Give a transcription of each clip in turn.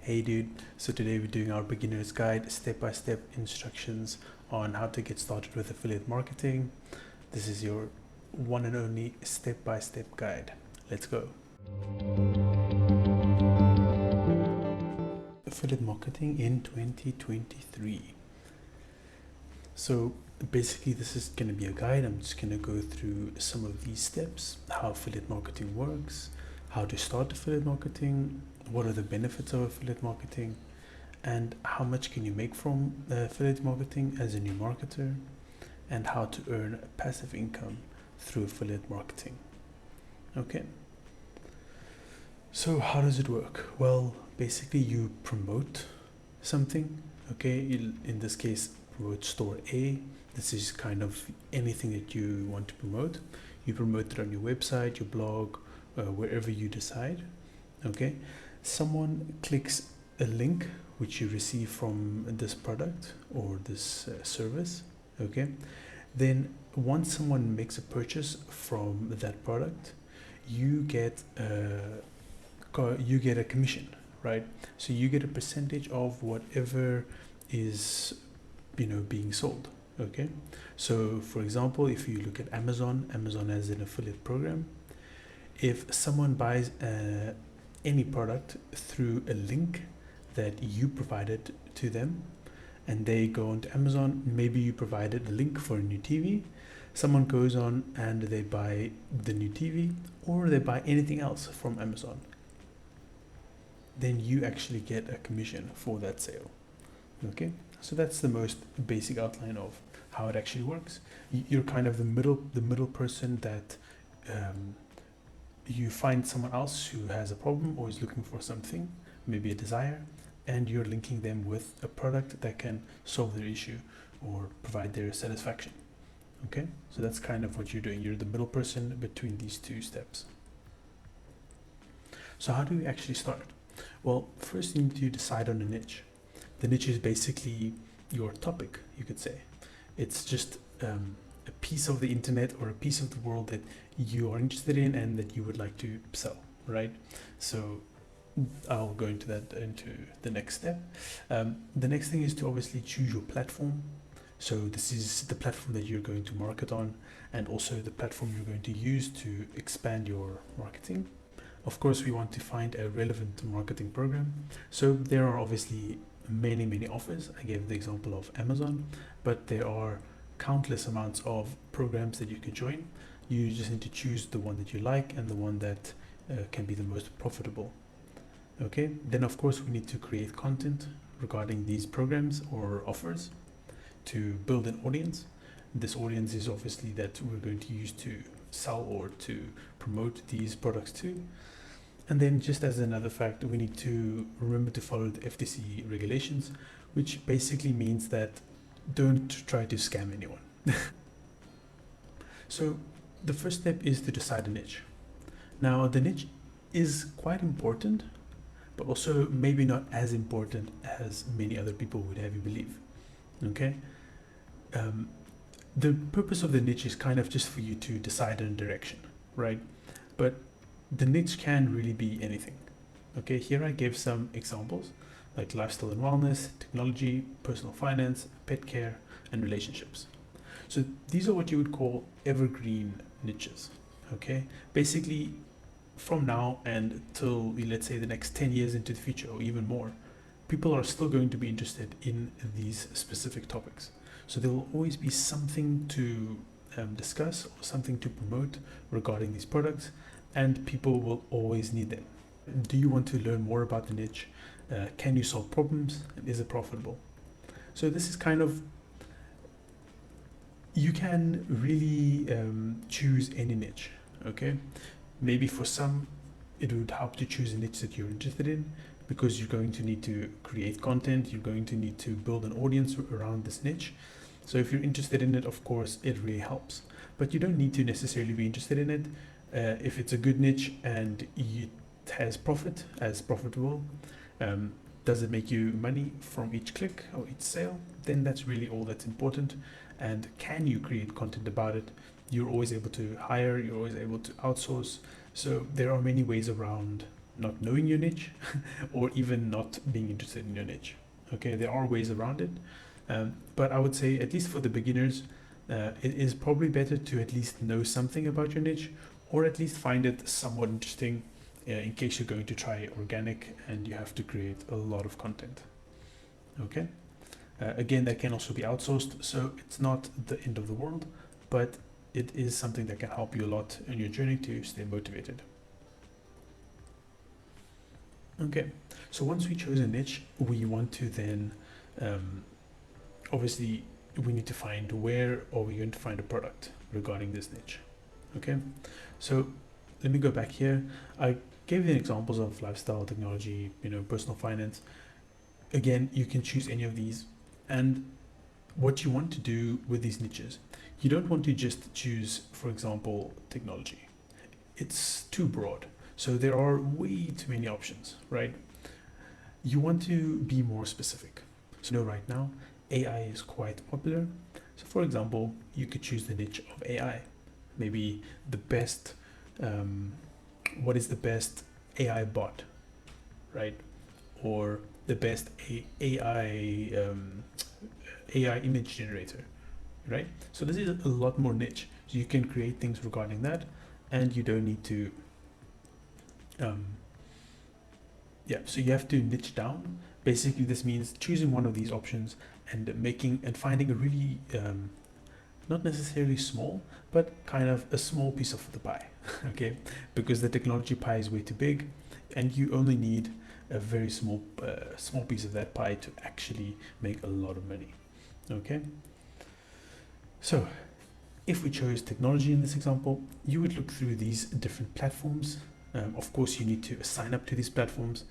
Hey dude, so today we're doing our beginner's guide, step-by-step instructions on how to get started with affiliate marketing. This is your one and only step-by-step guide. Let's go. Affiliate marketing in 2023. So basically this is going to be a guide. I'm just going to go through some of these steps, how affiliate marketing works, how to start affiliate marketing, what are the benefits of affiliate marketing, and how much can you make from affiliate marketing as a new marketer, and how to earn passive income through affiliate marketing. Okay, so how does it work? Well, basically you promote something. Okay, in this case promote store A. This is kind of anything that you want to promote. You promote it on your website, your blog, wherever you decide. Okay, someone clicks a link which you receive from this product or this service. Okay, then once someone makes a purchase from that product, you get a commission, right? So you get a percentage of whatever is being sold. Okay, so for example, if you look at Amazon has an affiliate program. If someone buys any product through a link that you provided to them, and they go onto Amazon, maybe you provided a link for a new TV, someone goes on and they buy the new TV, or they buy anything else from Amazon, then you actually get a commission for that sale. Okay, so that's the most basic outline of how it actually works. You're kind of the middle person that you find someone else who has a problem or is looking for something, maybe a desire, and you're linking them with a product that can solve their issue or provide their satisfaction. Okay, so that's kind of what you're doing. You're the middle person between these two steps. So how do we actually start? Well, first you need to decide on a niche. The niche is basically your topic, you could say. It's just a piece of the internet or a piece of the world that you are interested in and that you would like to sell, right? So I'll go into the next step. The next thing is to obviously choose your platform. So this is the platform that you're going to market on, and also the platform you're going to use to expand your marketing. Of course, we want to find a relevant marketing program. So there are obviously many offers. I gave the example of Amazon, but there are countless amounts of programs that you can join. You just need to choose the one that you like and the one that can be the most profitable. Okay, then of course we need to create content regarding these programs or offers to build an audience. This audience is obviously that we're going to use to sell or to promote these products to. And then just as another fact, we need to remember to follow the FTC regulations, which basically means that don't try to scam anyone. So the first step is to decide a niche. Now the niche is quite important, but also maybe not as important as many other people would have you believe. Okay, the purpose of the niche is kind of just for you to decide on a direction, right? But the niche can really be anything. Okay, here I gave some examples like lifestyle and wellness, technology, personal finance, pet care, and relationships. So these are what you would call evergreen niches. Okay, basically from now and till, let's say, the next 10 years into the future or even more, people are still going to be interested in these specific topics. So there will always be something to discuss or something to promote regarding these products, and people will always need them. Do you want to learn more about the niche? Can you solve problems? And is it profitable? So this is kind of, you can really choose any niche. Okay, maybe for some it would help to choose a niche that you're interested in, because you're going to need to create content, you're going to need to build an audience around this niche. So if you're interested in it, of course it really helps, but you don't need to necessarily be interested in it. If it's a good niche and it has profitable, does it make you money from each click or each sale, then that's really all that's important. And can you create content about it? You're always able to hire, you're always able to outsource. So there are many ways around not knowing your niche or even not being interested in your niche. Okay, there are ways around it, but I would say, at least for the beginners, it is probably better to at least know something about your niche, or at least find it somewhat interesting, in case you're going to try organic and you have to create a lot of content. Okay, again, that can also be outsourced, so it's not the end of the world, but it is something that can help you a lot in your journey to stay motivated. Okay, so once we chose a niche, we want to then, obviously, we need to find where are we going to find a product regarding this niche. Okay, so let me go back here. I gave you examples of lifestyle, technology, personal finance. Again, you can choose any of these, and what you want to do with these niches, you don't want to just choose, for example, technology. It's too broad. So there are way too many options, right? You want to be more specific. So right now, AI is quite popular. So for example, you could choose the niche of AI. Maybe the best, what is the best AI bot, right? Or the best AI image generator, right? So this is a lot more niche. So you can create things regarding that, and you don't need to so you have to niche down. Basically, this means choosing one of these options and finding a really not necessarily small, but kind of a small piece of the pie. Okay, because the technology pie is way too big, and you only need a very small piece of that pie to actually make a lot of money. Okay, so if we chose technology in this example, you would look through these different platforms. Of course, you need to sign up to these platforms.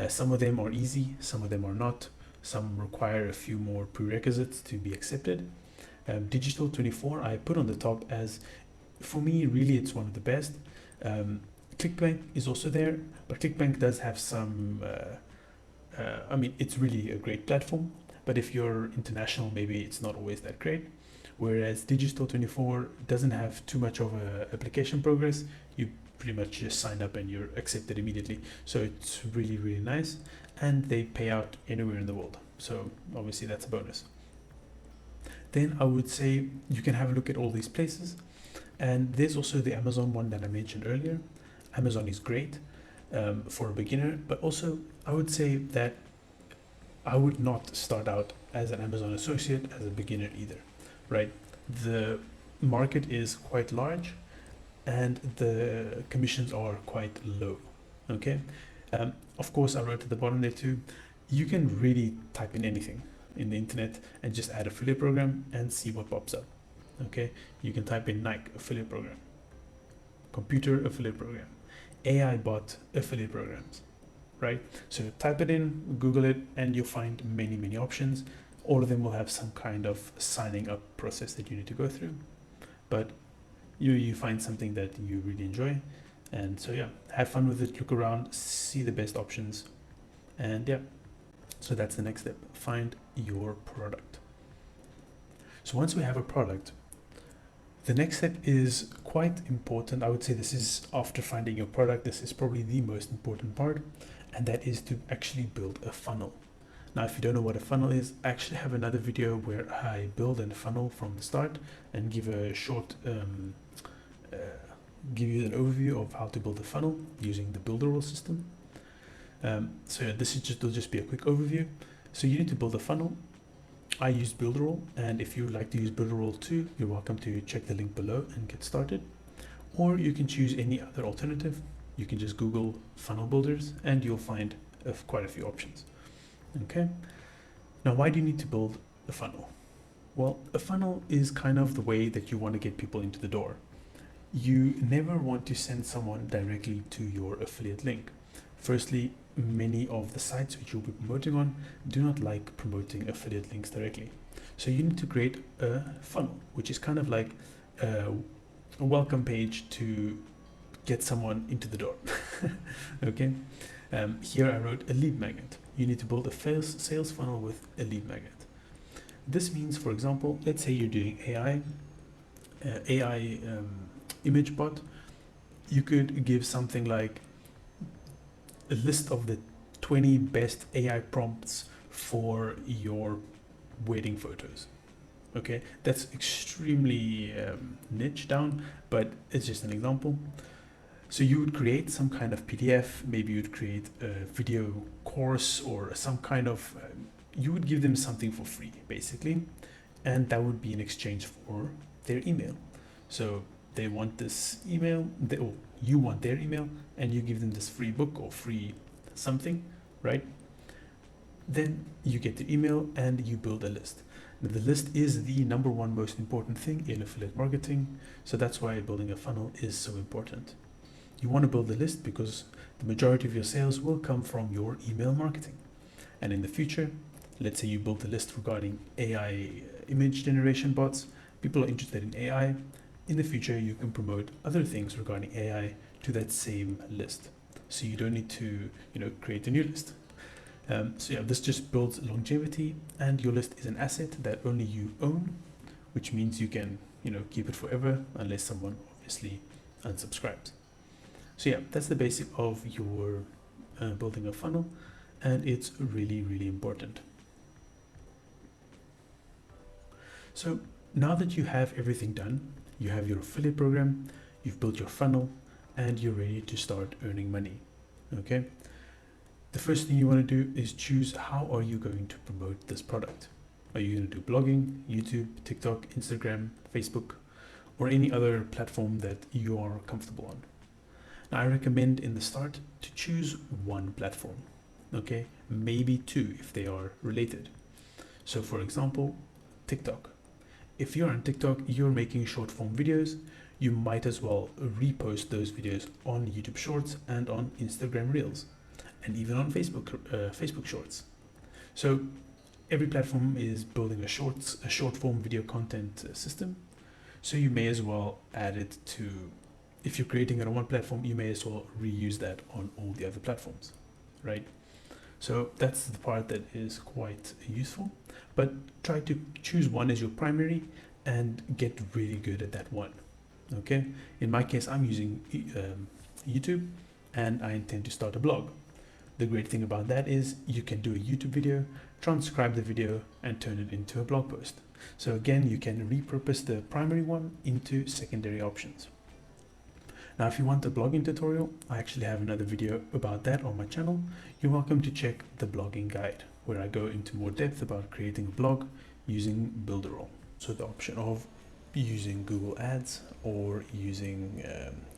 Some of them are easy, some of them are not. Some require a few more prerequisites to be accepted. Digital24 I put on the top as, for me, really it's one of the best. ClickBank is also there, but ClickBank does have some, it's really a great platform, but if you're international, maybe it's not always that great. Whereas Digital24 doesn't have too much of a application progress. You pretty much just sign up and you're accepted immediately. So it's really, really nice. And they pay out anywhere in the world. So obviously that's a bonus. Then I would say you can have a look at all these places. And there's also the Amazon one that I mentioned earlier. Amazon is great for a beginner, but also I would say that I would not start out as an Amazon associate as a beginner either, right? The market is quite large and the commissions are quite low. Okay, of course, I wrote at the bottom there too, you can really type in anything in the internet and just add affiliate program and see what pops up. Okay, you can type in Nike affiliate program, computer affiliate program, AI bot affiliate programs, right? So type it in, Google it, and you'll find many options. All of them will have some kind of signing up process that you need to go through, but you find something that you really enjoy. And so yeah, have fun with it, look around, see the best options, and yeah, so that's the next step, find your product. So once we have a product, the next step is quite important. I would say this is, after finding your product, this is probably the most important part, and that is to actually build a funnel. Now, if you don't know what a funnel is, I actually have another video where I build a funnel from the start and give a short give you an overview of how to build a funnel using the Builderall system. So yeah, this will just be a quick overview. So you need to build a funnel. I use Builderall, and if you would like to use Builderall too, you're welcome to check the link below and get started. Or you can choose any other alternative. You can just Google funnel builders and you'll find quite a few options. Okay. Now, why do you need to build a funnel? Well, a funnel is kind of the way that you want to get people into the door. You never want to send someone directly to your affiliate link. Firstly, many of the sites which you'll be promoting on do not like promoting affiliate links directly. So you need to create a funnel, which is kind of like a welcome page to get someone into the door. Okay. Here I wrote a lead magnet. You need to build a sales funnel with a lead magnet. This means, for example, let's say you're doing AI image bot. You could give something like, a list of the 20 best AI prompts for your wedding photos. Okay, that's extremely niche down, but it's just an example. So you would create some kind of PDF, maybe you'd create a video course or some kind of, you would give them something for free, basically, and that would be in exchange for their email. So they want this email, or you want their email, and you give them this free book or free something, right? Then you get the email and you build a list. Now, the list is the number one most important thing in affiliate marketing, so that's why building a funnel is so important. You want to build a list because the majority of your sales will come from your email marketing. And in the future, let's say you build a list regarding AI image generation bots, people are interested in AI. In the future, you can promote other things regarding AI to that same list. So you don't need to, create a new list. So yeah, this just builds longevity, and your list is an asset that only you own, which means you can, keep it forever unless someone obviously unsubscribes. So yeah, that's the basic of your building a funnel, and it's really, really important. So now that you have everything done, you have your affiliate program, you've built your funnel, and you're ready to start earning money. Okay. The first thing you want to do is choose how are you going to promote this product. Are you going to do blogging, YouTube, TikTok, Instagram, Facebook, or any other platform that you are comfortable on? Now, I recommend in the start to choose one platform, okay? Maybe two if they are related. So for example, TikTok. If you're on TikTok, you're making short form videos, you might as well repost those videos on YouTube Shorts and on Instagram Reels, and even on Facebook Shorts. So every platform is building a short form video content system. So you may as well add it to, if you're creating it on one platform, you may as well reuse that on all the other platforms, right? So that's the part that is quite useful, but try to choose one as your primary and get really good at that one. Okay. In my case, I'm using YouTube, and I intend to start a blog. The great thing about that is you can do a YouTube video, transcribe the video, and turn it into a blog post. So again, you can repurpose the primary one into secondary options. Now, if you want a blogging tutorial, I actually have another video about that on my channel. You're welcome to check the blogging guide, where I go into more depth about creating a blog using Builderall. So the option of using Google Ads or using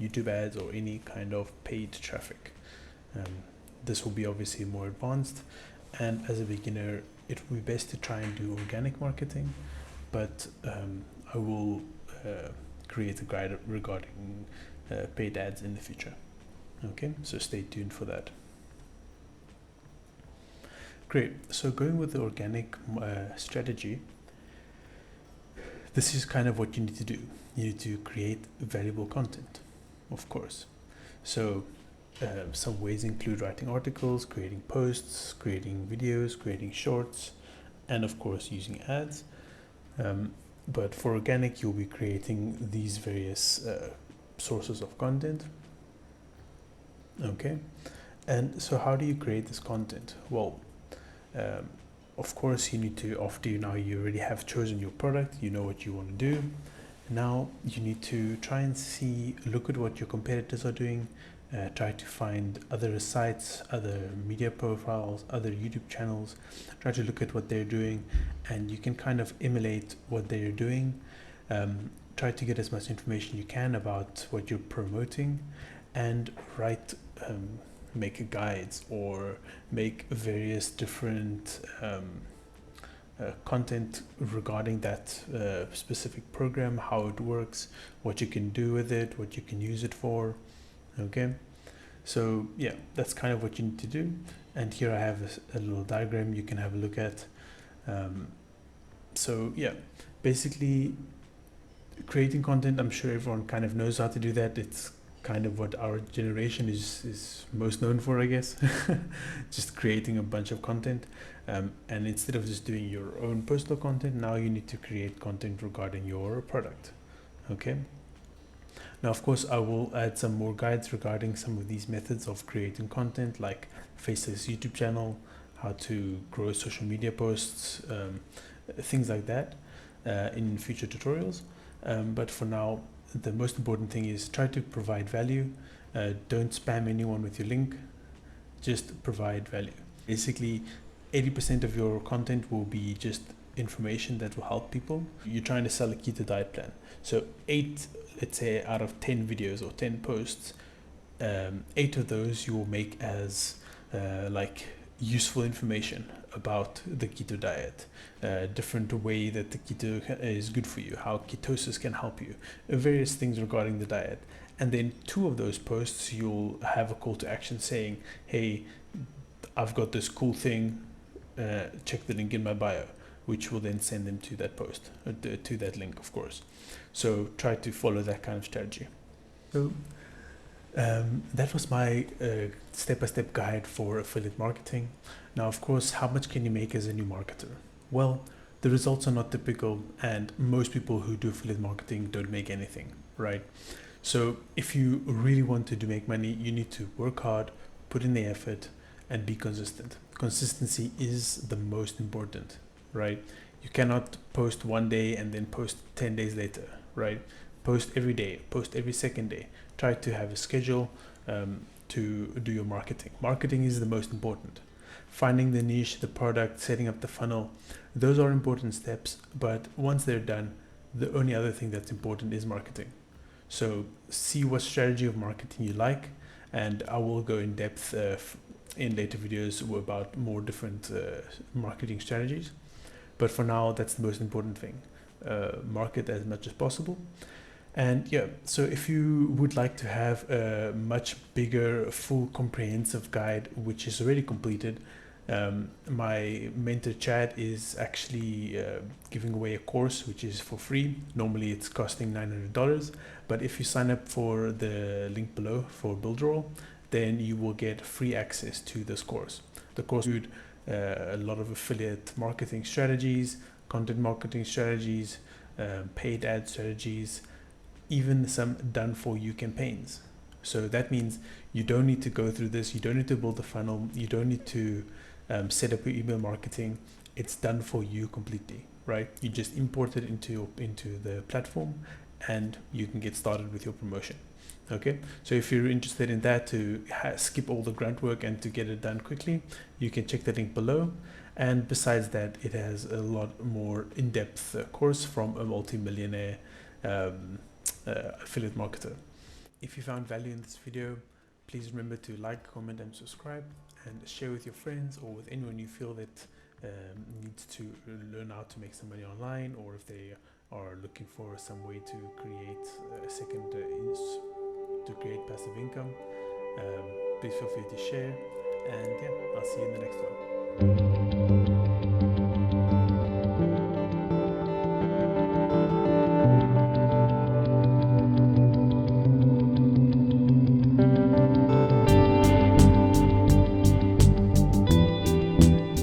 YouTube ads or any kind of paid traffic. This will be obviously more advanced, and as a beginner it will be best to try and do organic marketing, but I will create a guide regarding paid ads in the future. Okay, so stay tuned for that. Great. So going with the organic strategy, this is kind of what you need to do. You need to create valuable content, of course. So some ways include writing articles, creating posts, creating videos, creating shorts, and of course using ads. But for organic, you'll be creating these various sources of content. Okay, and so how do you create this content? Well, of course you need to, after you already have chosen your product, you know what you want to do. Now you need to try and look at what your competitors are doing, try to find other sites, other media profiles, other YouTube channels, try to look at what they're doing, and you can kind of emulate what they're doing. Try to get as much information you can about what you're promoting, and make guides or make various different content regarding that specific program, how it works, what you can do with it, what you can use it for. Okay, so yeah, that's kind of what you need to do. And here I have a little diagram you can have a look at. So yeah, basically creating content, I'm sure everyone kind of knows how to do that. It's kind of what our generation is most known for, I guess. Just creating a bunch of content, and instead of just doing your own personal content, now you need to create content regarding your product. Okay, Now, of course, I will add some more guides regarding some of these methods of creating content, like Faceless YouTube channel, how to grow social media posts, things like that, in future tutorials. But for now, the most important thing is try to provide value. Don't spam anyone with your link. Just provide value. Basically, 80% of your content will be just information that will help people. You're trying to sell a keto diet plan. So let's say out of 10 videos or 10 posts, 8 of those you will make as like useful information about the keto diet, different way that the keto is good for you, how ketosis can help you, various things regarding the diet. And then 2 of those posts you'll have a call to action saying, hey, I've got this cool thing, check the link in my bio, which will then send them to that post, to that link, of course. So try to follow that kind of strategy. So that was my step-by-step guide for affiliate marketing. Now, of course, how much can you make as a new marketer? Well, the results are not typical, and most people who do affiliate marketing don't make anything, right? So if you really want to make money, you need to work hard, put in the effort, and be consistent. Consistency is the most important, right? You cannot post one day and then post 10 days later, right? Post every day, post every second day. Try to have a schedule to do your marketing. Marketing is the most important. Finding the niche, the product, setting up the funnel, those are important steps. But once they're done, the only other thing that's important is marketing. So see what strategy of marketing you like, and I will go in depth in later videos about more different marketing strategies. But for now, that's the most important thing. Market as much as possible. And yeah, so if you would like to have a much bigger, full comprehensive guide, which is already completed, my mentor Chad is actually giving away a course which is for free. Normally it's costing $900, but if you sign up for the link below for Builderall, then you will get free access to this course. The course includes a lot of affiliate marketing strategies, content marketing strategies, paid ad strategies, even some done for you campaigns. So that means you don't need to go through this. You don't need to build a funnel. You don't need to set up your email marketing. It's done for you completely, right? You just import it into the platform, and you can get started with your promotion. Okay, so if you're interested in that, to skip all the grunt work and to get it done quickly, you can check the link below. And besides that, it has a lot more in-depth course from a multi-millionaire affiliate marketer. If you found value in this video, please remember to like, comment, and subscribe, and share with your friends or with anyone you feel that needs to learn how to make some money online, or if they are looking for some way to create a second to create passive income. Please feel free to share, and yeah, I'll see you in the next one.